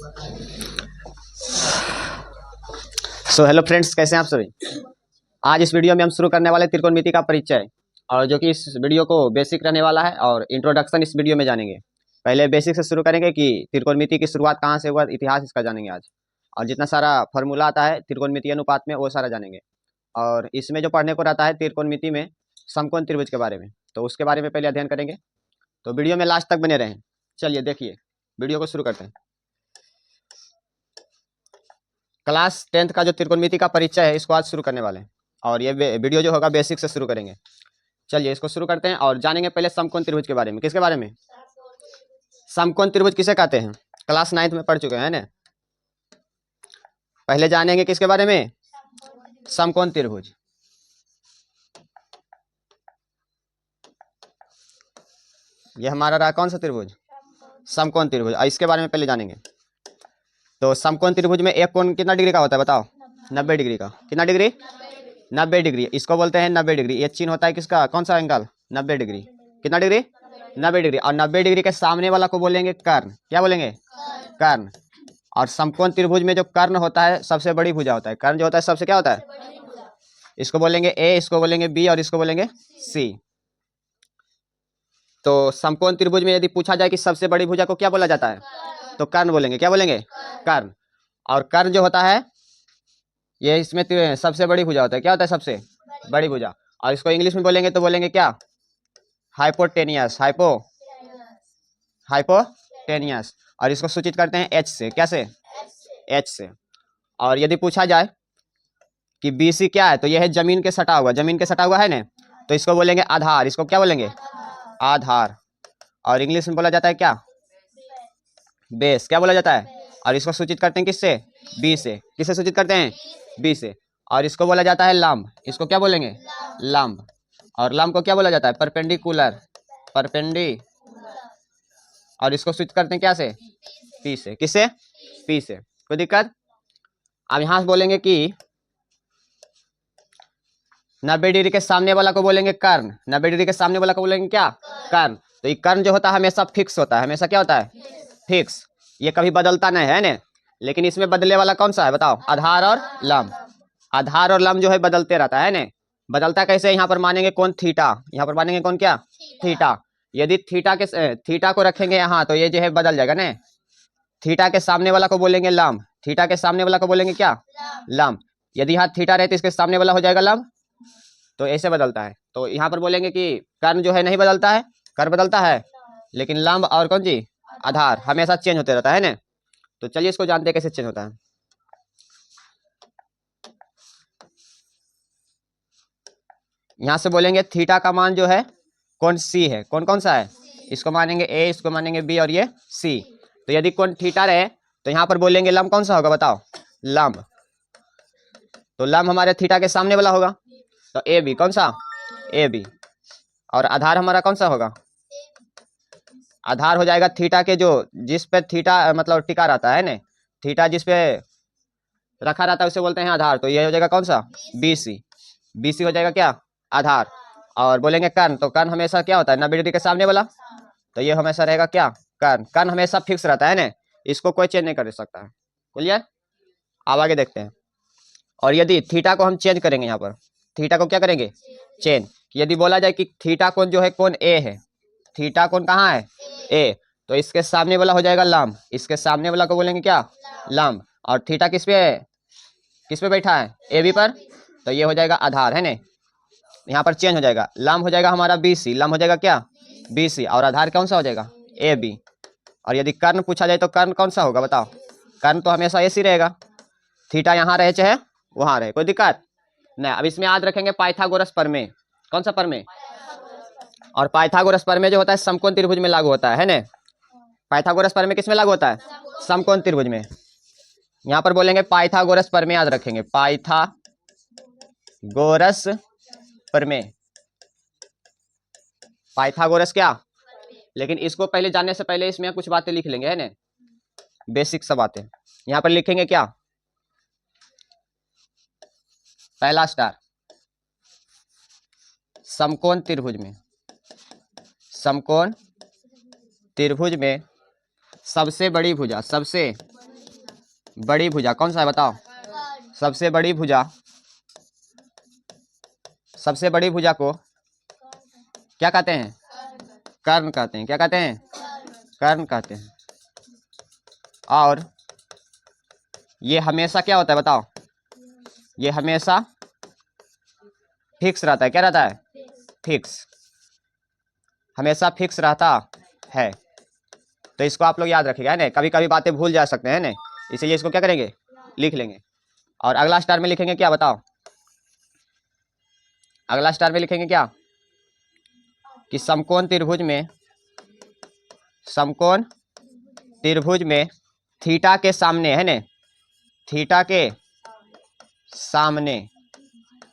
So hello friends, कैसे हैं आप सभी। आज इस वीडियो में हम शुरू करने वाले त्रिकोणमिति का परिचय, और जो कि इस वीडियो को बेसिक रहने वाला है और इंट्रोडक्शन इस वीडियो में जानेंगे। पहले बेसिक से शुरू करेंगे कि त्रिकोणमिति की शुरुआत कहाँ से हुआ, इतिहास इसका जानेंगे आज। और जितना सारा फॉर्मूला आता है त्रिकोणमिति अनुपात में वो सारा जानेंगे। और इसमें जो पढ़ने को रहता है त्रिकोणमिति में समकोण त्रिभुज के बारे में, तो उसके बारे में पहले अध्ययन करेंगे। तो वीडियो में लास्ट तक बने रहें। चलिए देखिए, वीडियो को शुरू करते हैं। क्लास 10th का जो त्रिकोणमिति का परिचय है इसको आज शुरू करने वाले हैं, और ये वीडियो जो होगा बेसिक से शुरू करेंगे। चलिए इसको शुरू करते हैं और जानेंगे पहले समकोण त्रिभुज के बारे में। किसके बारे में? समकोण त्रिभुज किसे कहते हैं? क्लास 9th में पढ़ चुके हैं ना। पहले जानेंगे किसके बारे में? समकोण त्रिभुज। ये हमारा रहा कौन सा त्रिभुज? समकोण त्रिभुज। और इसके बारे में पहले जानेंगे। तो समकोण त्रिभुज में एक कोण कितना डिग्री का होता है बताओ? 90 डिग्री का। कितना डिग्री? 90 डिग्री। इसको बोलते हैं 90 डिग्री। ये चिन्ह होता है किसका? कौन सा एंगल? 90 डिग्री। कितना डिग्री? 90 डिग्री। और 90 डिग्री के सामने वाला को बोलेंगे कर्ण। क्या बोलेंगे? कर्ण। और समकोण त्रिभुज में जो कर्ण होता है सबसे बड़ी भुजा होता है। कर्ण जो होता है सबसे क्या होता है? इसको बोलेंगे ए, इसको बोलेंगे बी और इसको बोलेंगे सी। तो समकोण त्रिभुज में यदि पूछा जाए कि सबसे बड़ी भुजा को क्या बोला जाता है, तो कर्ण बोलेंगे। क्या बोलेंगे? कर्ण। और कर्ण जो होता है ये इसमें सबसे बड़ी भुजा होता है। क्या होता है? सबसे बड़ी भुजा। और इसको इंग्लिश में बोलेंगे तो बोलेंगे क्या? हाइपोटेनियस। हाइपोटेनियस। और इसको सूचित करते हैं एच से। कैसे? एच से। और यदि पूछा जाए कि बी सी क्या है, तो यह है जमीन के सटा हुआ। जमीन के सटा हुआ है ना, तो इसको बोलेंगे आधार। इसको क्या बोलेंगे? आधार। और इंग्लिश में बोला जाता है क्या? बेस। क्या बोला जाता है? और इसको सूचित करते हैं किससे? बी से। किससे सूचित करते हैं? बी से। और इसको बोला जाता है लंब। इसको क्या बोलेंगे? लंब। और लंब को क्या बोला जाता है? परपेंडिकुलर। और इसको सूचित करते हैं क्या से? पी से। किससे? पी से। कोई दिक्कत? अब यहां से बोलेंगे कि 90 डिग्री के सामने वाला को बोलेंगे कर्ण। 90 डिग्री के सामने वाला को बोलेंगे क्या? कर्ण। तो ये कर्ण जो होता है हमेशा फिक्स होता है। हमेशा क्या होता है? फिक्स। ये कभी बदलता नहीं है ना। लेकिन इसमें बदलने वाला कौन सा है बताओ? आधार और लंब। आधार और लंब जो है बदलते रहता है ना। बदलता कैसे? यहाँ पर मानेंगे कौन? थीटा। यहाँ पर मानेंगे कौन? क्या? थीटा। यदि थीटा को रखेंगे यहाँ, तो ये जो है बदल जाएगा ना। थीटा के सामने वाला को बोलेंगे लंब। थीटा के सामने वाला को बोलेंगे क्या? लंब। यदि यहाँ थीटा रहे तो इसके सामने वाला हो जाएगा लंब। तो ऐसे बदलता है। तो यहाँ पर बोलेंगे कि कर्ण जो है नहीं बदलता है। कर्ण बदलता है, लेकिन लंब और कौन जी? आधार हमेशा चेंज होते रहता है ना। तो चलिए इसको जानते हैं कैसे चेंज होता है। यहां से बोलेंगे थीटा का मान जो है कौन? सी है। कौन कौन सा है? इसको मानेंगे ए, इसको मानेंगे बी और ये सी। तो यदि कौन थीटा रहे तो यहाँ पर बोलेंगे लंब कौन सा होगा बताओ? लंब। तो लंब हमारे थीटा के सामने वाला होगा, तो ए बी। कौन सा? A B. और आधार हमारा कौन सा होगा? आधार हो जाएगा थीटा के जो जिस पे थीटा मतलब टिका रहता है ना। थीटा जिस पे रखा रहता है उसे बोलते हैं आधार। तो ये हो जाएगा कौन सा? B C. बी सी हो जाएगा क्या? आधार। और बोलेंगे कर्ण, तो कर्ण हमेशा क्या होता है? 90 डिग्री के सामने वाला। तो ये हमेशा रहेगा क्या? कर्ण। कर्ण हमेशा फिक्स रहता है ना, इसको कोई चेंज नहीं कर सकता है। क्लियर? अब आगे देखते हैं। और यदि थीटा को हम चेंज करेंगे, यहाँ पर थीटा को क्या करेंगे? चेंज। यदि बोला जाए कि थीटा कोण जो है कौन? ए है। थीटा कोण कहाँ है? ए। तो इसके सामने वाला हो जाएगा लंब। इसके सामने वाला को बोलेंगे क्या? लंब। और थीटा किस पे बैठा है? ए बी पर। तो ये हो जाएगा आधार है ना। यहाँ पर चेंज हो जाएगा। लंब हो जाएगा हमारा बी सी। लंब हो जाएगा क्या? B C. और आधार कौन सा हो जाएगा? A B. और यदि कर्ण पूछा जाए तो कर्ण कौन सा होगा बताओ? कर्ण तो हमेशा ऐसी रहेगा। थीटा यहाँ रहे चाहे वहां रहे, कोई दिक्कत नहीं। अब इसमें याद रखेंगे पाइथागोरस प्रमेय। कौन सा प्रमेय? और पाइथागोरस प्रमेय जो होता है समकोण त्रिभुज में लागू होता है ना। पाइथागोरस प्रमेय किस में लागू होता है? समकोण त्रिभुज में। यहाँ पर बोलेंगे पाइथागोरस प्रमेय, याद रखेंगे पाइथागोरस प्रमेय। पाइथागोरस क्या? लेकिन इसको पहले जानने से पहले इसमें कुछ बातें लिख लेंगे है ना, बेसिक सब बातें। यहाँ पर लिखेंगे क्या? पहला स्टार, समकोण त्रिभुज में। समकोण त्रिभुज में सबसे बड़ी भुजा, सबसे बड़ी भुजा कौन सा है बताओ? सबसे बड़ी भुजा, सबसे बड़ी भुजा को क्या कहते हैं? कर्ण कहते हैं। क्या कहते हैं? कर्ण कहते हैं। और ये हमेशा क्या होता है बताओ? ये हमेशा फिक्स रहता है। क्या रहता है? फिक्स, हमेशा फिक्स रहता है। तो इसको आप लोग याद रखिएगा, है ना। कभी कभी बातें भूल जा सकते हैं ना, इसीलिए इसको क्या करेंगे? लिख लेंगे। और अगला स्टार में लिखेंगे क्या बताओ? अगला स्टार में लिखेंगे क्या? कि समकोण त्रिभुज में, समकोण त्रिभुज में थीटा के सामने, है ना, थीटा के सामने,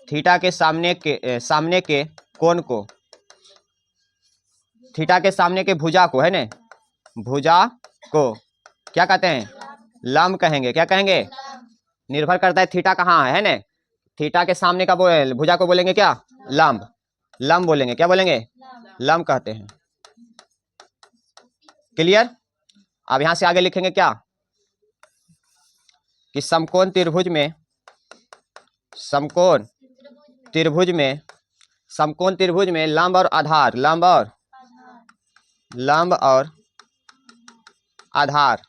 थीटा के सामने के सामने के कोण को, थीटा के सामने के भुजा को, है ना, भुजा को क्या कहते हैं? लंब कहेंगे। क्या कहेंगे? निर्भर करता है थीटा कहाँ है ना। थीटा के सामने का भुजा को बोलेंगे क्या? लंब। लंब बोलेंगे। क्या बोलेंगे? लंब कहते हैं। क्लियर? अब यहां से आगे लिखेंगे क्या? कि समकोण त्रिभुज में, समकोण त्रिभुज में, समकोण त्रिभुज में लंब और आधार, लंब और आधार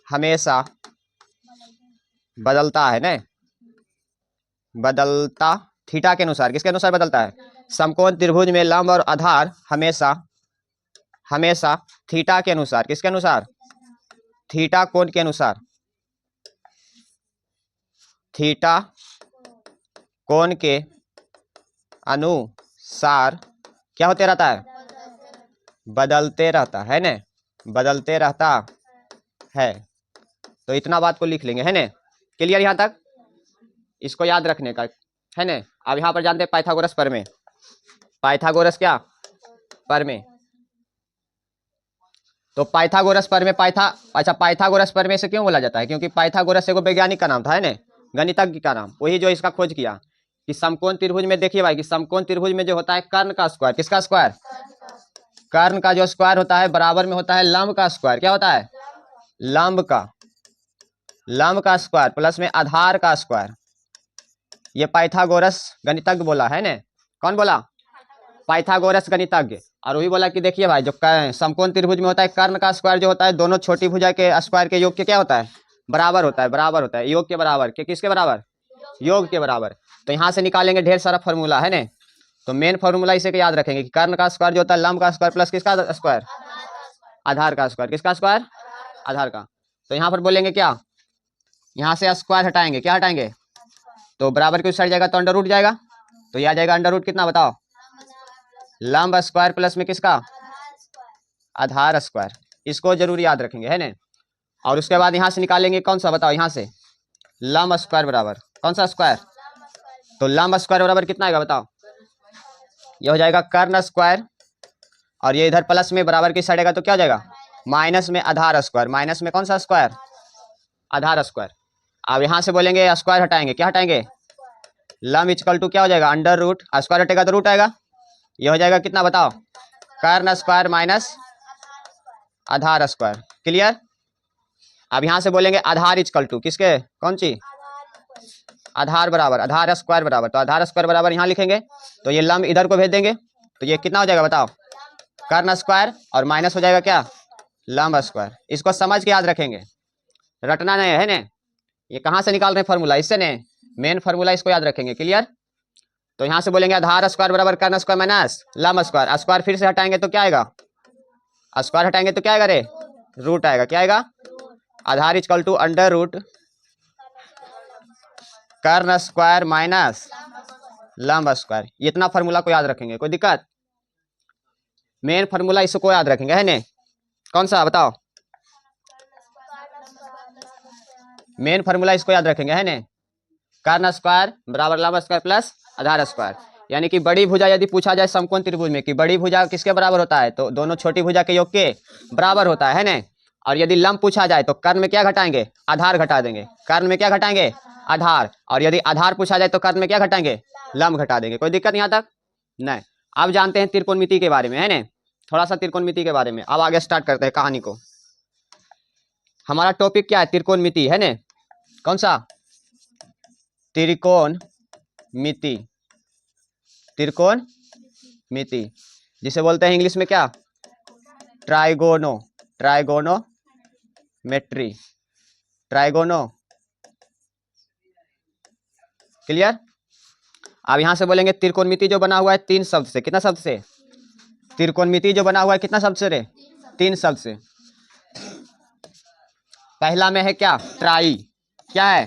हमेशा बदलता है ना, बदलता थीटा के अनुसार। किसके अनुसार बदलता है? समकोण त्रिभुज में लंब और आधार हमेशा, हमेशा थीटा के अनुसार। किसके अनुसार? थीटा कोण के अनुसार, थीटा कोण के अनुसार क्या होते रहता है? बदलते रहता है ना, बदलते रहता है। तो इतना बात को लिख लेंगे, है ना। क्लियर यहां तक? इसको याद रखने का, है ना। अब यहां पर जानते हैं पाइथागोरस प्रमेय। पाइथागोरस क्या? प्रमेय। तो पाइथागोरस प्रमेय, पाइथागोरस प्रमेय से क्यों बोला जाता है? क्योंकि पाइथागोरस एगो वैज्ञानिक का नाम था, है ना, गणितज्ञ का नाम। वही जो इसका खोज किया कि समकोण त्रिभुज में, देखिए भाई, कि समकोण त्रिभुज में जो होता है कर्ण का स्क्वायर। किसका स्क्वायर? कर्ण का जो स्क्वायर होता है बराबर में होता है लंब का स्क्वायर। क्या होता है? लंब का, लंब का स्क्वायर प्लस में आधार का स्क्वायर। ये पाइथागोरस गणितज्ञ बोला, है ना। कौन बोला? पाइथागोरस गणितज्ञ। और वही बोला कि देखिए भाई, जो समकोण त्रिभुज में होता है कर्ण का स्क्वायर जो होता है दोनों छोटी भुजा के स्क्वायर के योग के क्या होता है? बराबर होता है। बराबर होता है, योग के बराबर। के किसके बराबर? योग के बराबर। तो यहाँ से निकालेंगे ढेर सारा फॉर्मूला, है ना। तो मेन फॉर्मूला इसे के याद रखेंगे कि कर्ण का स्क्वायर जो होता है लंब का स्क्वायर प्लस किसका स्क्वायर? आधार का स्क्वायर। किसका स्क्वायर? आधार का। तो यहाँ पर बोलेंगे क्या? यहाँ से स्क्वायर हटाएंगे। क्या हटाएंगे? तो बराबर की उस साइड जाएगा तो अंडर रूट जाएगा। तो यह आ जाएगा अंडर रूट कितना बताओ? लंब स्क्वायर प्लस में किसका? आधार स्क्वायर। इसको जरूर याद रखेंगे, है ना। और उसके बाद यहाँ से निकालेंगे कौन सा बताओ? यहाँ से लंब स्क्वायर बराबर कौन सा स्क्वायर? तो लंब स्क्वायर बराबर कितना आएगा बताओ? ये हो जाएगा कर्ण स्क्वायर, और ये इधर प्लस में बराबर की साइड आएगा तो क्या हो जाएगा? माइनस में आधार स्क्वायर। माइनस में कौन सा स्क्वायर? आधार स्क्वायर। अब यहाँ से बोलेंगे स्क्वायर हटाएंगे। क्या हटाएंगे? लंब इक्वल टू क्या हो जाएगा? Under root. स्क्वायर हटेगा तो रूट आएगा। ये हो जाएगा कितना बताओ? कर्ण स्क्वायर माइनस आधार स्क्वायर। क्लियर? अब यहाँ से बोलेंगे आधार इक्वल टू किसके? कौन सी? आधार बराबर आधार स्क्वायर बराबर। तो आधार स्क्वायर बराबर यहाँ लिखेंगे, तो ये लंब इधर को भेज देंगे, तो ये कितना हो जाएगा बताओ? कर्ण स्क्वायर और माइनस हो जाएगा क्या? लंब स्क्वायर। इसको समझ के याद रखेंगे, रटना नहीं है ना। ये कहाँ से निकाल रहे हैं फॉर्मूला? इससे नहीं, मेन फॉर्मूला इसको याद रखेंगे। क्लियर? तो यहाँ से बोलेंगे आधार स्क्वायर बराबर कर्ण स्क्वायर माइनस लंब स्क्वायर। स्क्वायर फिर से हटाएंगे तो क्या आएगा? स्क्वायर हटाएंगे तो क्या आएगा रे? रूट आएगा। क्या आएगा? आधार इक्वल टू अंडर रूट कर्ण स्क्वायर माइनस लंब स्क्वायर। इतना फॉर्मूला को याद रखेंगे, कोई दिक्कत? मेन फॉर्मूला इसको याद रखेंगे, है ना। कौन सा बताओ? मेन फॉर्मूला इसको याद रखेंगे, है ना। कर्ण स्क्वायर बराबर लंब स्क्वायर प्लस आधार स्क्वायर। यानी कि बड़ी भुजा यदि पूछा जाए समकोण त्रिभुज में कि बड़ी भुजा किसके बराबर होता है, तो दोनों छोटी भुजा के योग के बराबर होता है ना। और यदि लंब पूछा जाए तो कर्ण में क्या घटाएंगे? आधार घटा देंगे। कर्ण में क्या घटाएंगे? आधार। और यदि आधार पूछा जाए तो कर्ण में क्या घटाएंगे? लंब घटा देंगे। कोई दिक्कत यहाँ तक? नहीं। अब जानते हैं त्रिकोणमिति के बारे में, है ना। थोड़ा सा त्रिकोणमिति के बारे में अब आगे स्टार्ट करते हैं कहानी को। हमारा टॉपिक क्या है? त्रिकोणमिति है ना? कौन सा? त्रिकोणमिति। त्रिकोणमिति जिसे बोलते हैं इंग्लिश में क्या? ट्राइगोनोमेट्री। ट्राइगोनो। क्लियर? अब यहां से बोलेंगे त्रिकोणमिति जो बना हुआ है 3 शब्द से। कितना शब्द से? त्रिकोणमिति जो बना हुआ है कितना शब्द से रे? 3 शब्द से। पहला में है क्या? ट्राई। क्या है?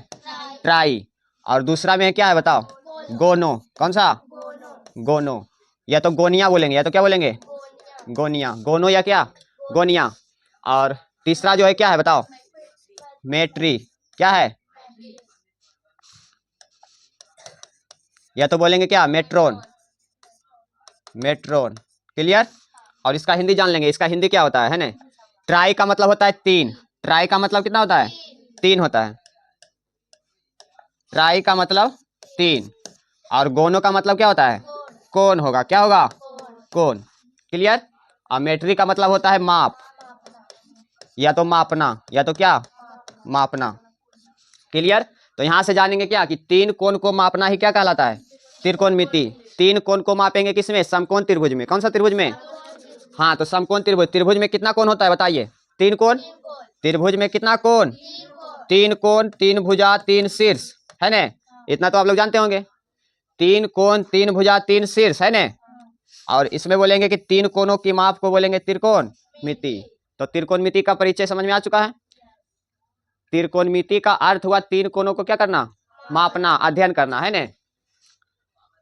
ट्राई। और दूसरा में है क्या है बताओ? गोनो। कौन सा? गोनो। या तो गोनिया बोलेंगे, या तो क्या बोलेंगे? गोनिया। गोनो या क्या? गोनिया। और तीसरा जो है क्या है बताओ? मेट्री। क्या है? या तो बोलेंगे क्या? मेट्रोन। मेट्रोन। क्लियर? और इसका हिंदी जान लेंगे। इसका हिंदी क्या होता है ना? ट्राई का मतलब होता है 3। ट्राई का मतलब कितना होता है? 3 होता है। ट्राई का मतलब 3। और गोनो का मतलब क्या होता है? कौन होगा? क्या होगा? कौन। क्लियर? और मेट्री का मतलब होता है माप, या तो मापना, या तो क्या? मापना। क्लियर? तो यहां से जानेंगे क्या कि 3 कोण को मापना ही क्या कहलाता है? त्रिकोणमिति। 3 कोण को मापेंगे किसमें? समकोण त्रिभुज में। कौन सा त्रिभुज में? हाँ, तो समकोण त्रिभुज। त्रिभुज में कितना कोण होता है बताइए? 3 कोण। त्रिभुज में कितना कोण? 3 कोण, 3 भुजा, 3 शीर्ष, है ना? इतना तो आप लोग जानते होंगे। 3 कोण, 3 भुजा, 3 शीर्ष, है ना? और इसमें बोलेंगे कि 3 कोणों की माप को बोलेंगे त्रिकोणमिति। तो त्रिकोणमिति का परिचय समझ में आ चुका है। त्रिकोणमिति का अर्थ हुआ 3 कोणों को क्या करना? मापना, अध्ययन करना, है ना?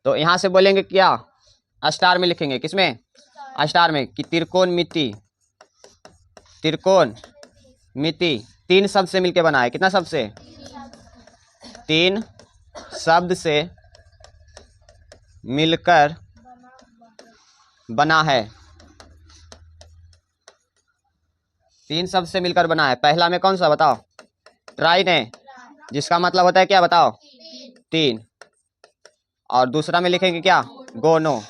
तो यहां से बोलेंगे क्या? स्टार में लिखेंगे। किसमें? स्टार में। कि त्रिकोणमिति। त्रिकोणमिति 3 शब्द से मिलकर बना है। कितना शब्द से? 3 शब्द से मिलकर बना है। 3 शब्द से मिलकर बना है। पहला में कौन सा बताओ? ट्राई ने, जिसका मतलब होता है क्या बताओ? 3। और दूसरा में लिखेंगे क्या? गोनो।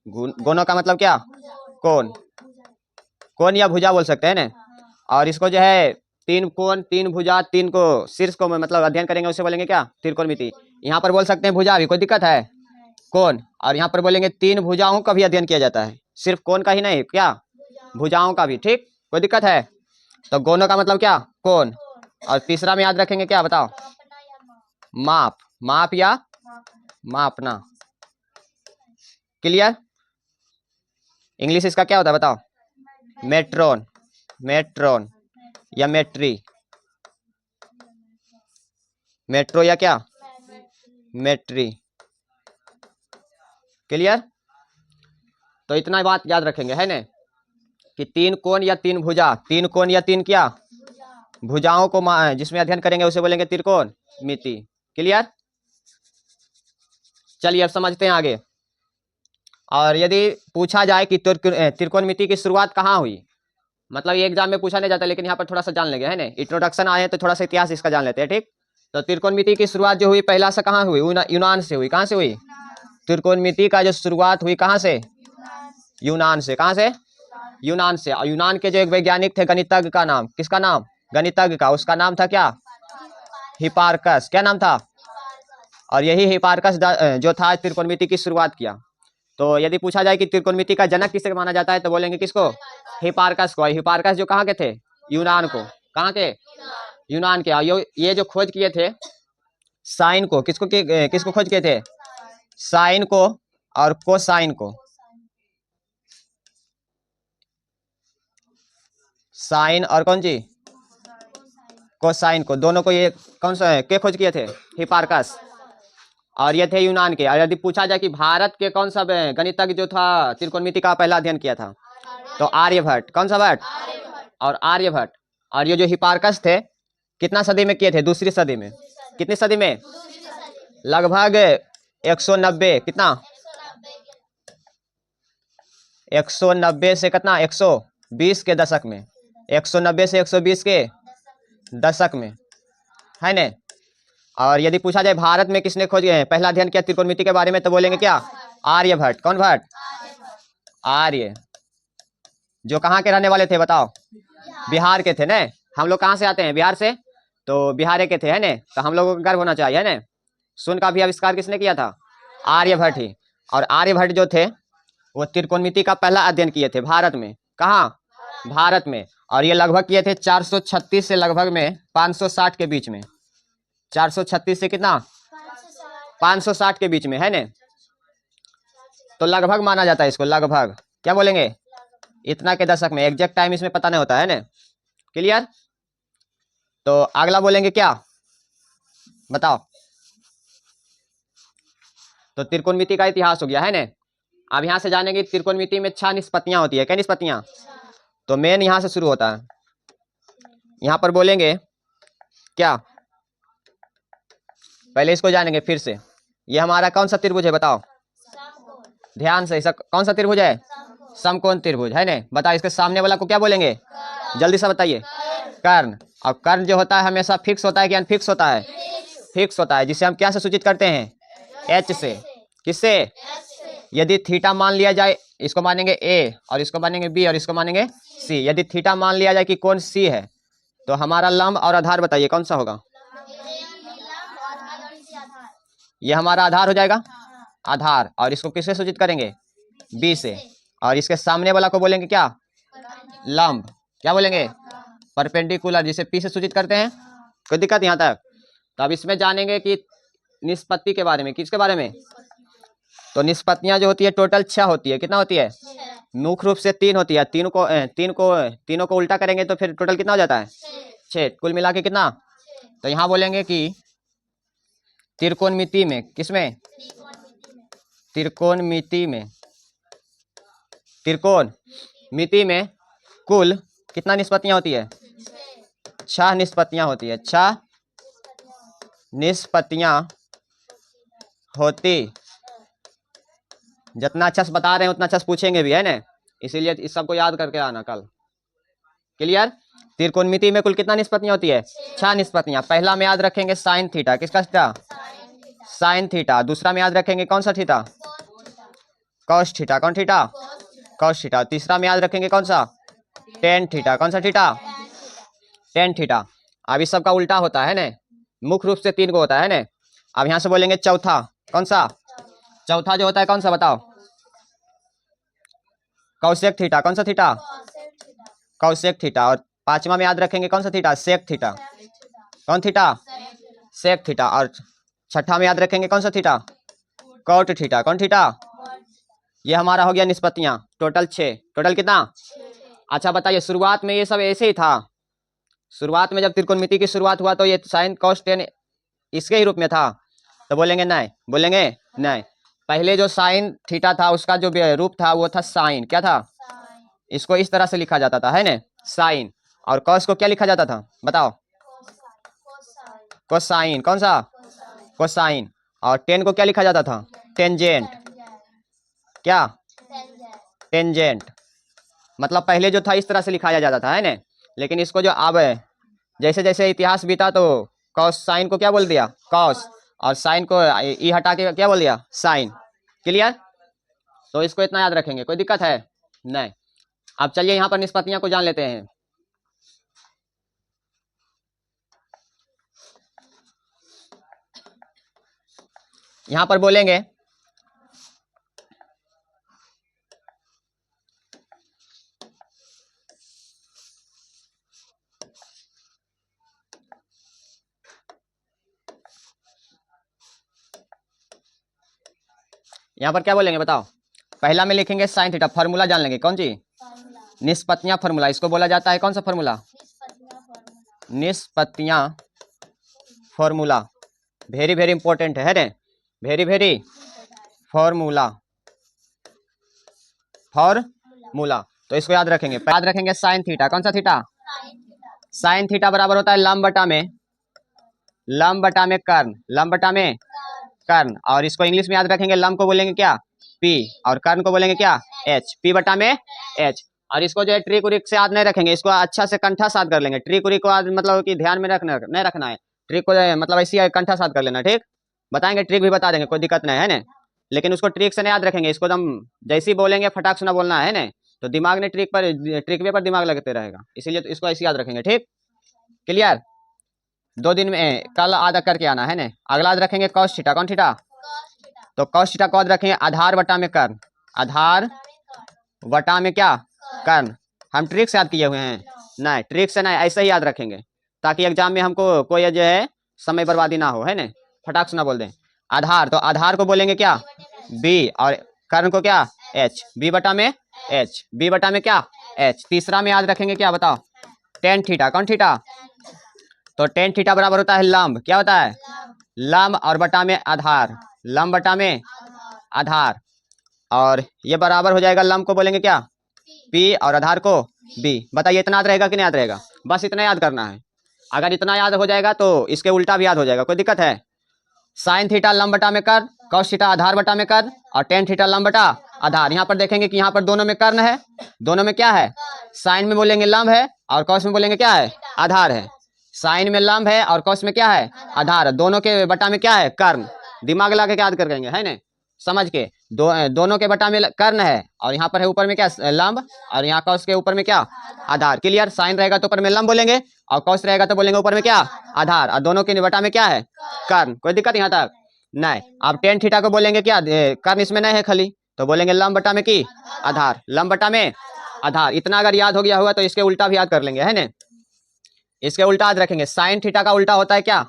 गोनो का मतलब क्या? कौन। कौन या भुजा बोल सकते हैं ना? और इसको जो है 3 कोण, 3 भुजा, 3 को शीर्ष को मतलब अध्ययन करेंगे, उसे बोलेंगे क्या? त्रिकोणमिति। यहाँ पर बोल सकते हैं भुजा भी, कोई दिक्कत है? कौन। और यहाँ पर बोलेंगे 3 भुजाओं का भी अध्ययन किया जाता है, सिर्फ कौन का ही नहीं, क्या? भुजाओं का भी। ठीक, कोई दिक्कत है? तो गोनो का मतलब क्या? कौन। और तीसरा में याद रखेंगे क्या बताओ? माप। माप या मापना। क्लियर? इंग्लिश इसका क्या होता है बताओ? मेट्रोन। मेट्रोन या मेट्री। मेट्रो या क्या? मेट्री। क्लियर? तो इतना बात याद रखेंगे, है ना? कि 3 कोण या 3 भुजा, 3 कोण या 3 क्या? भुजाओं को जिसमें अध्ययन करेंगे उसे बोलेंगे त्रिकोणमिति। क्लियर? चलिए अब समझते हैं आगे। और यदि पूछा जाए कि त्रिकोणमिति की शुरुआत कहाँ हुई, मतलब ये एग्जाम में पूछा नहीं जाता, लेकिन यहाँ पर थोड़ा सा जान लेंगे, है ना? इंट्रोडक्शन आए तो थोड़ा सा इतिहास इसका जान लेते हैं। ठीक, तो त्रिकोणमिति की शुरुआत जो हुई पहला से कहाँ हुई? यूनान से हुई। कहाँ से हुई? त्रिकोणमिति का जो शुरुआत हुई कहाँ से? यूनान से। कहाँ से? यूनान से। और यूनान के जो एक वैज्ञानिक थे गणितज्ञ का नाम, किसका नाम? गणितज्ञ का, उसका नाम था क्या? हिपार्कस। क्या नाम था? और यही हिपार्कस जो था त्रिकोणमिति की शुरुआत किया। तो यदि पूछा जाए कि त्रिकोणमिति का जनक किसे माना जाता है तो बोलेंगे किसको? हिपार्कस को। हिपार्कस जो कहाँ के थे? यूनान को। कहाँ के? यूनान के। ये जो खोज किए थे साइन को, किसको खोज किए थे? साइन को और कोसाइन को। साइन और कौन जी? कोसाइन को। दोनों को ये कौन सा के खोज किए थे? हिपार्कस। और ये थे यूनान के। और यदि पूछा जाए कि भारत के कौन सा गणितज्ञ जो था त्रिकोणमिति का पहला अध्ययन किया था, तो आर्यभट्ट। कौन सा भट्ट? और आर्यभट्ट। और ये जो हिपार्कस थे कितना सदी में किए थे? दूसरी सदी में। कितनी सदी में? लगभग 190। कितना? 190 से कितना? 120 के दशक में। 190 से 120 के दशक में, है ना? और यदि पूछा जाए भारत में किसने खोज पहला अध्ययन किया त्रिकोणमिति के बारे में, तो बोलेंगे क्या? आर्यभट्ट। कौन भट्ट? आर्य। जो कहाँ के रहने वाले थे बताओ? बिहार के थे न, हम लोग कहाँ से आते हैं, बिहार से, तो बिहार के थे है न, तो हम लोगों को गर्व होना चाहिए है न। शून्य का भी आविष्कार किसने किया था, आर्यभट्ट ही। और आर्यभट्ट जो थे वो त्रिकोणमिति का पहला अध्ययन किए थे भारत में, कहाँ, भारत में। और ये लगभग किए थे 436 से लगभग में 560 के बीच में, 436 से कितना, 560 के बीच में है न। तो लगभग माना जाता है इसको, लगभग क्या बोलेंगे, इतना के दशक में, एग्जैक्ट टाइम इसमें पता नहीं होता है न। क्लियर। तो अगला बोलेंगे क्या, बताओ। तो त्रिकोणमिति का इतिहास हो गया है न। अब यहां से जानेंगे त्रिकोणमिति में 6 निष्पत्तियां होती है, क्या निष्पत्तियां, तो मेन यहां से शुरू होता है। यहां पर बोलेंगे क्या, पहले इसको जानेंगे फिर से। ये हमारा कौन सा त्रिभुज है बताओ, ध्यान से, कौन सा त्रिभुज है, समकोण त्रिभुज है न। बताओ इसके सामने वाला को क्या बोलेंगे, जल्दी से बताइए, कर्ण। और कर्ण जो होता है हमेशा फिक्स होता है कि अनफिक्स होता है, फिक्स होता है, जिसे हम क्या से सूचित करते हैं, एच से। किससे, यदि थीटा मान लिया जाए, इसको मानेंगे ए और इसको मानेंगे बी और इसको मानेंगे सी। यदि थीटा मान लिया जाए कि कोण सी है, तो हमारा लंब और आधार बताइए कौन सा होगा, ये हमारा आधार हो जाएगा, आधार। और इसको किससे सूचित करेंगे, बी से। और इसके सामने वाला को बोलेंगे क्या, लंब, क्या बोलेंगे, परपेंडिकुलर, जिसे पी से सूचित करते हैं। कोई दिक्कत यहाँ तक। तो अब इसमें जानेंगे कि निष्पत्ति के बारे में, किसके बारे में, तो निष्पत्तियां जो होती है टोटल 6 होती है, कितना होती है, मुख्य रूप से 3 होती है। तीनों को उल्टा करेंगे तो फिर टोटल कितना हो जाता है, 6, कुल मिला के कितना। तो यहाँ बोलेंगे कि त्रिकोणमिति में, किसमें, त्रिकोणमिति में, त्रिकोणमिति में कुल कितना निष्पत्तियां होती है, 6 निष्पत्तियां होती है, 6 निष्पत्तियां होती। जितना अच्छा से बता रहे हैं उतना अच्छा से पूछेंगे भी है ना, इसीलिए इस सबको याद करके आना कल। क्लियर। त्रिकोणमिति में कुल कितना निष्पत्तियां होती है, 6 निष्पत्तियां। पहला में याद रखेंगे साइन थीटा, किसका थीटा, साइन थीटा। दूसरा में याद रखेंगे कौन सा थीटा, कॉस थीटा, कौन थीटा, कॉस थीटा। तीसरा में याद रखेंगे कौन सा, टेन थीटा, कौन सा थीटा, टेन थीटा। अब इस सब का उल्टा होता है ना, मुख्य रूप से 3 को होता है ना। अब यहां से बोलेंगे चौथा, कौन सा, चौथा जो होता है कौन सा बताओ, कौसेक थीटा, कौन सा थीटा, कौसेक थीटा। और पांचवा में याद रखेंगे कौन सा थीटा, सेक थीटा, कौन थीटा, सेक थीटा। और छठा में याद रखेंगे कौन सा थीटा, कॉट थीटा, कौन थीटा। ये हमारा हो गया निष्पत्तियां, टोटल 6, टोटल कितना। अच्छा बताइए, शुरुआत में ये सब ऐसे ही था, शुरुआत में जब त्रिकोणमिति की शुरुआत हुआ तो ये साइन कॉस टेन इसके ही रूप में था, तो बोलेंगे नहीं, बोलेंगे नहीं। पहले जो साइन थीटा था उसका जो रूप था वो था साइन, क्या था, इसको इस तरह से लिखा जाता था है ना, साइन। और कॉस को क्या लिखा जाता था बताओ, कोसाइन, कौन सा, कोसाइन। और टेन को क्या लिखा जाता था, टेंजेंट, क्या, टेंजेंट। मतलब पहले जो था इस तरह से लिखाया जाता था है ना, लेकिन इसको जो अब जैसे जैसे इतिहास बीता तो कॉस साइन को क्या बोल दिया, कॉस, और साइन को ई हटा के क्या बोल दिया, साइन। क्लियर। तो इसको इतना याद रखेंगे, कोई दिक्कत है नहीं। अब चलिए यहाँ पर निष्पत्तियां को जान लेते हैं। यहाँ पर बोलेंगे यहाँ पर क्या बोलेंगे बताओ। पहला में लिखेंगे साइन थीटा, फार्मूला जान लेंगे, कौन सी, निष्पत्तियां फार्मूला। इसको बोला जाता है कौन सा फार्मूला, निष्पत्तियां फार्मूला। वेरी वेरी इंपॉर्टेंट है ना, वेरी वेरी फार्मूला, फार्मूला। तो इसको याद रखेंगे, याद रखेंगे साइन थीटा, कौन सा थीटा, साइन थीटा बराबर होता है लंब बटा में, लंब बटा में कर्ण, लंब बटा में कर्ण। और इसको इंग्लिश में याद रखेंगे, लंब को बोलेंगे क्या, पी, और कर्ण को बोलेंगे क्या, एच, पी बटा में एच। और इसको जो है ट्रिक उरिक से याद नहीं रखेंगे, इसको अच्छा से कंठा साथ कर लेंगे। ट्रिक उरिक को मतलब कि ध्यान में रखना नहीं रखना है, ट्रिक को मतलब ऐसी कंठा साथ कर लेना, ठीक। बताएंगे, ट्रिक भी बता देंगे, कोई दिक्कत नहीं है ना, लेकिन उसको ट्रिक से नहीं याद रखेंगे, इसको हम जैसे ही बोलेंगे फटाक से ना बोलना है ना। तो दिमाग ने ट्रिक वे पर दिमाग लगते रहेगा, इसीलिए तो इसको ऐसे याद रखेंगे। ठीक, क्लियर। 2 दिन में कल आधा करके आना है ना। अगला याद रखेंगे कॉस थीटा। कौन थीटा? तो कॉस थीटा को याद रखेंगे आधार बटा में कर्ण। आधार बटा में क्या? कर्ण। हम ट्रिक से याद किए हुए हैं? नहीं, ट्रिक से नहीं, ऐसे ही याद रखेंगे ताकि एग्जाम में हमको कोई जो है समय बर्बादी ना हो, है ना। फटाक से ना बोल दें। आधार, तो आधार को बोलेंगे क्या? बी, और कर्ण को क्या? एच। बी बटा में एच, बी बटा में क्या? एच। तीसरा में याद रखेंगे क्या? बताओ, टेन थीटा। कौन थीटा? तो टेन थीटा बराबर होता है लंब। क्या होता है? लंब और बटा में आधार। लंब बटा में आधार, और ये बराबर हो जाएगा, लंब को बोलेंगे क्या? पी, और आधार को बी। बताइए इतना याद रहेगा कि नहीं याद रहेगा? बस इतना याद करना है। अगर इतना याद हो जाएगा तो इसके उल्टा भी याद हो जाएगा। कोई दिक्कत है? साइन थीटा लंब बटा में कर्ण, कॉस थीटा आधार बटा में कर्ण, और टेन थीटा लंब बटा आधार। यहाँ पर देखेंगे कि यहाँ पर दोनों में कर्ण है, दोनों में क्या है? साइन में बोलेंगे लंब है, और कॉस में बोलेंगे क्या है? आधार है। साइन में लंब है और कॉस में क्या है? आधार। दोनों के बटा में क्या है? कर्ण। दिमाग लगा के याद करेंगे, है ना, समझ के। दोनों के बटा में कर्ण है, और यहाँ पर है ऊपर में क्या? लंब, और यहाँ कॉस के ऊपर में क्या? आधार। क्लियर। साइन रहेगा तो ऊपर में लंब बोलेंगे, और कॉस रहेगा तो बोलेंगे ऊपर में क्या? आधार। और दोनों के बटा में क्या है? कर्ण। कोई दिक्कत यहाँ तक? नहीं। अब टेन थीटा को बोलेंगे क्या? कर्ण इसमें नहीं है खाली, तो बोलेंगे लंब बटा में की? आधार। लंब बटा में आधार। इतना अगर याद हो गया होगा तो इसके उल्टा भी याद कर लेंगे, है ना। इसके उल्टा याद रखेंगे। साइन थीटा का उल्टा होता है क्या?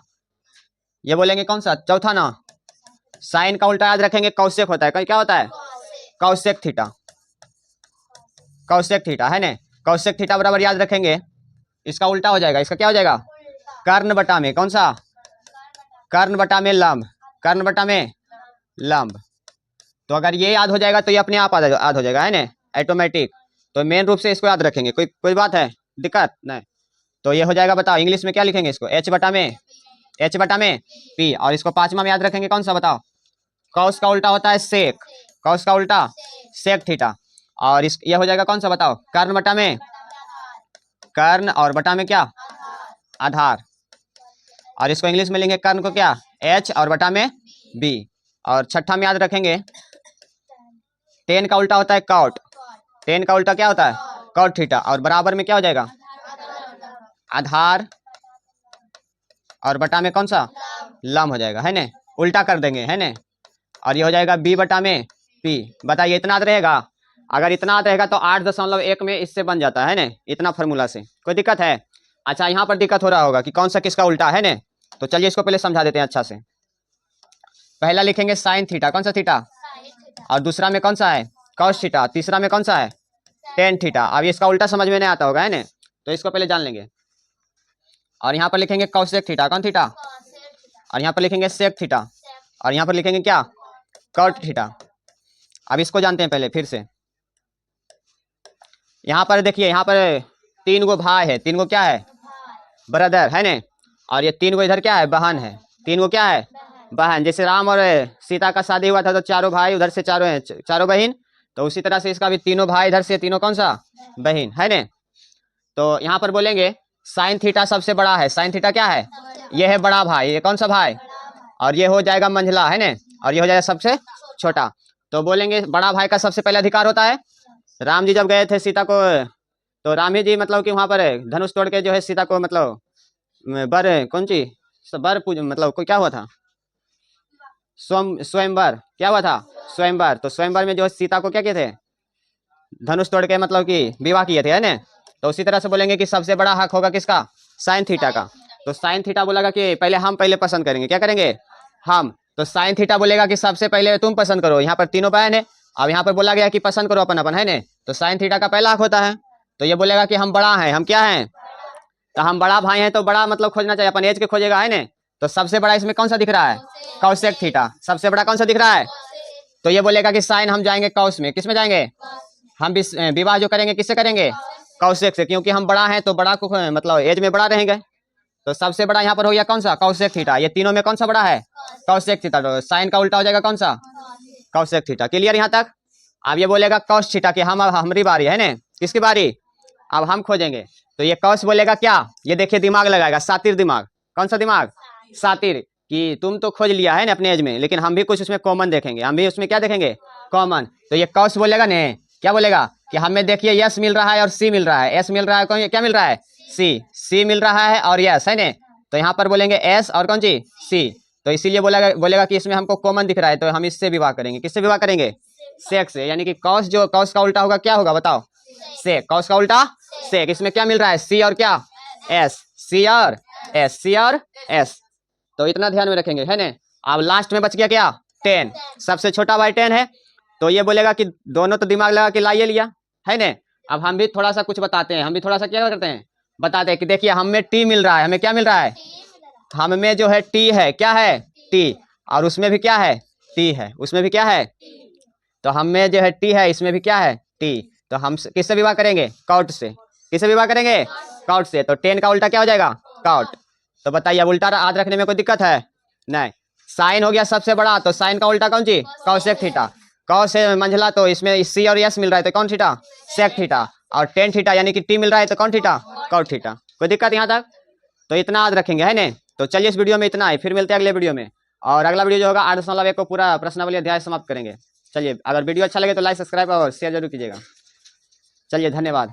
ये बोलेंगे कौन सा? चौथा ना। साइन का उल्टा याद रखेंगे कौशेक होता है। क्या होता है? Cosec theta. कौशेक थीटा, है ना। कौशेक थीटा बराबर याद रखेंगे, इसका उल्टा हो जाएगा। इसका क्या हो जाएगा? कर्ण बटा में कौन सा? कर्ण बटा में लंब। कर्ण बटा में लंब। तो अगर ये याद हो जाएगा तो ये अपने आप याद हो जाएगा, है ना, ऑटोमेटिक। तो मेन रूप से इसको याद रखेंगे। कोई बात है? दिक्कत नहीं। तो ये हो जाएगा, बताओ इंग्लिश में क्या लिखेंगे इसको? एच बटा में पी, और इसको पांचवा में याद रखेंगे कौन सा? बताओ। कॉस का उल्टा होता है सेक। कॉस का उल्टा सेक थीटा, और इस ये हो जाएगा कौन सा? बताओ। कर्ण बटा में कर्ण, और बटा में क्या? आधार। और इसको इंग्लिश में लेंगे कर्ण को क्या? एच, और बटा में बी। और छठा में याद रखेंगे टेन का उल्टा होता है कॉट। टेन का उल्टा क्या होता है? कॉट थीटा, और बराबर में क्या हो जाएगा? आधार, और बटा में कौन सा? लंब हो जाएगा, है ना। उल्टा कर देंगे, है ना। और ये हो जाएगा बी बटा में पी। बताइए इतना याद रहेगा? अगर इतना याद रहेगा तो 8.1 में इससे बन जाता है ना, इतना फार्मूला से। कोई दिक्कत है? अच्छा, यहाँ पर दिक्कत हो रहा होगा कि कौन सा किसका उल्टा है ना, तो चलिए इसको पहले समझा देते हैं अच्छा से। पहला लिखेंगे साइन थीटा। कौन सा थीटा? और दूसरा में कौन सा है? Cos theta. तीसरा में कौन सा है? Tan theta. अब इसका उल्टा समझ में नहीं आता होगा, है ना, तो इसको पहले जान लेंगे। और यहाँ पर लिखेंगे कॉसेक थीटा। कौन थीटा? और यहाँ पर लिखेंगे सेक थीटा, और यहाँ पर लिखेंगे क्या? Cot theta. अब इसको जानते हैं पहले फिर से। यहाँ पर देखिए, यहाँ पर 3 गो भाई है, 3 गो क्या है? ब्रदर, है ना। और ये 3 गो इधर क्या है? बहन है। 3 गो क्या है? बहन। जैसे राम और सीता का शादी हुआ था तो चारों भाई उधर से, चारों बहन, तो उसी तरह से इसका भी तीनों भाई इधर से, तीनों कौन सा? बहन, है ना। तो यहाँ पर बोलेंगे साइन थीटा सबसे बड़ा है। साइन थीटा क्या है? ये है बड़ा भाई। ये कौन सा भाई? और ये हो जाएगा मंझला, है ना, और ये हो जाएगा सबसे छोटा। तो बोलेंगे बड़ा भाई का सबसे पहले अधिकार होता है। राम जी जब गए थे सीता को, तो राम ही जी मतलब कि वहां पर धनुष तोड़ के जो है सीता को, मतलब बर कौन सी बर पूज, मतलब कोई क्या हुआ था? स्वयंवर। क्या हुआ था? स्वयंवर। तो स्वयंवर में जो है सीता को क्या किए थे? धनुष तोड़ के मतलब कि विवाह किए थे, है ना। तो उसी तरह से बोलेंगे कि सबसे बड़ा हक होगा किसका? साइन थीटा का। तो साइन थीटा बोलेगा कि पहले हम पहले पसंद करेंगे। क्या करेंगे? हम। तो साइन थीटा बोलेगा कि सबसे पहले तुम पसंद करो। यहाँ पर तीनों बहन है, अब यहाँ पर बोला गया कि पसंद करो अपन अपन, है ना। तो साइन थीटा का पहला हक होता है। तो ये बोलेगा कि हम बड़ा हैं। हम क्या हैं? तो हम बड़ा भाई हैं, तो बड़ा मतलब खोजना चाहिए, अपन एज के खोजेगा, है ना। तो सबसे बड़ा इसमें कौन सा दिख रहा है? Cosec theta. सबसे बड़ा कौन सा दिख रहा है? तो ये बोलेगा कि साइन हम जाएंगे कौश में। किस में जाएंगे? हम विवाह जो करेंगे किससे करेंगे? कौशिक से, क्योंकि हम बड़ा हैं तो बड़ा को मतलब एज में बड़ा रहेंगे। तो सबसे बड़ा यहाँ पर हो गया कौन सा? कौशिक थीटा। ये तीनों में कौन सा बड़ा है? कौशिक थीटा। तो साइन का उल्टा हो जाएगा कौन सा? कौशिक थीटा। क्लियर यहाँ तक? अब ये बोलेगा कौश थीटा कि हम, अब हमारी बारी है ना। किसकी बारी? अब हम खोजेंगे। तो ये कौश बोलेगा क्या? ये देखिए दिमाग लगाएगा, सातिर दिमाग। कौन सा दिमाग? सातिर। कि तुम तो खोज लिया है ना अपने एज में, लेकिन हम भी कुछ उसमें कॉमन देखेंगे। हम भी उसमें क्या देखेंगे? कॉमन। तो ये कौश बोलेगा ने, क्या बोलेगा कि हमें देखिए यस मिल रहा है और सी मिल रहा है। एस मिल रहा है, कौन क्या मिल रहा है? सी मिल रहा है और यस है ना। तो यहाँ पर बोलेंगे एस और कौन सी? सी। तो इसीलिए बोलेगा कि इसमें हमको कॉमन दिख रहा है, तो हम इससे विवाह करेंगे। किससे विवाह करेंगे? सेक से। यानी कि कॉस, जो कॉस का उल्टा होगा क्या होगा बताओ? सेक। कॉस का उल्टा सेक। इसमें क्या मिल रहा है? सी और क्या? एस। सी और एस, सी और एस। तो इतना ध्यान में रखेंगे है ना। अब लास्ट में बच गया क्या? 10। सबसे छोटा भाई 10 है, तो ये बोलेगा कि दोनों तो दिमाग लगा के लाइए लिया है ना। अब हम भी थोड़ा सा कुछ बताते हैं, हम भी थोड़ा सा क्या करते हैं, बताते हैं कि देखिए हमें टी मिल रहा है। हमें क्या मिल रहा है? हमें जो है टी है, क्या है? टी। और उसमें भी क्या है? टी है। उसमें भी क्या है? तो हमें जो है टी है, इसमें भी क्या है? टी। तो हम किससे विवाह करेंगे? कॉट से। किससे विवाह करेंगे? कॉट से। तो 10 का उल्टा क्या हो जाएगा? कॉट। तो बताइए अब उल्टा याद रखने में कोई दिक्कत है? नहीं। साइन हो गया सबसे बड़ा, तो साइन का उल्टा कौन सी? Cosec theta. कॉस से मंझला, तो इसमें सी और यस मिल रहा है, तो कौन थीटा? Sec theta. और 10 थीटा यानी कि टी मिल रहा है, तो कौन थीटा? Cot theta. कोई दिक्कत यहाँ तक? तो इतना याद रखेंगे है ना। तो चलिए इस वीडियो में इतना ही, फिर मिलते हैं अगले वीडियो में। और अगला वीडियो जो होगा 8.1 को पूरा प्रश्नावली अध्याय समाप्त करेंगे। चलिए, अगर वीडियो अच्छा लगे तो लाइक, सब्सक्राइब और शेयर जरूर कीजिएगा। चलिए, धन्यवाद।